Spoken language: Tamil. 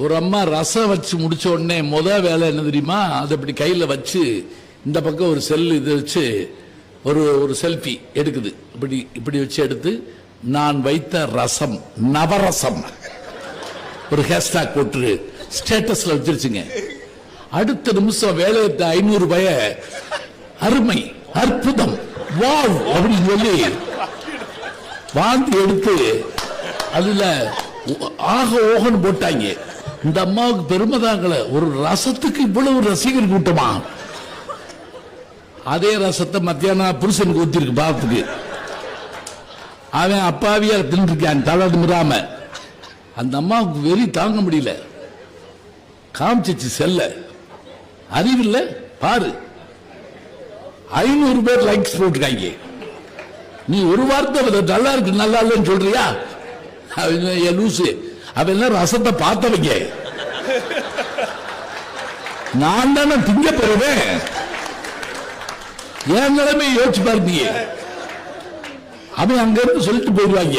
ஒரு அம்மா ரசம் வச்சு முடிச்ச உடனே வேலை என்ன தெரியுமா, அதை இப்படி கையில் வச்சு இந்த பக்கம் ஒரு செல் இது வச்சு ஒரு செல்ஃபி எடுக்குது. இப்படி இப்படி வச்சு எடுத்து நான் வைத்த ரசம் நவரசம் ஒரு ஹேஷ்டாக் போட்டு ஸ்டேட்டஸ்ல வச்சிருச்சுங்க. அடுத்த நிமிஷம் வேலையத்த 500 ரூபாய அருமை அற்புதம் வாவ் அப்படின்னு சொல்லி வாந்தி எடுத்து அதுல ஆக ஓகன்னு போட்டாங்க. இந்த அம்மாவுக்கு பெருமை தாங்கள, ஒரு ரசத்துக்கு இவ்வளவு ரசிகர் கூட்டமா. அதே ரசத்தை மத்தியானம் புருஷனுக்கு ஊத்திருக்கு பாவத்துக்கு. அவன் அப்பாவியா தின்னுருக்கான் தலை நிமிராம. அந்த அம்மாவுக்கு வெறி தாங்க முடியல, காமிச்சிச்சு செல்ல. அறிவில்லை பாரு, 500 பேர் லைக்ஸ் போட்டுருக்காங்க. நீ ஒரு வார்த்தை நல்லா இருக்கு நல்லா இல்லைன்னு சொல்றியா? லூசு, அவன் ரசத்தை பார்த்தவங்க. நான் தானே திங்க பெறுவேன். என் நிலைமை யோசிச்சு பாருங்க. அவன் அங்க இருந்து சொல்லிட்டு போயிடுவாங்க.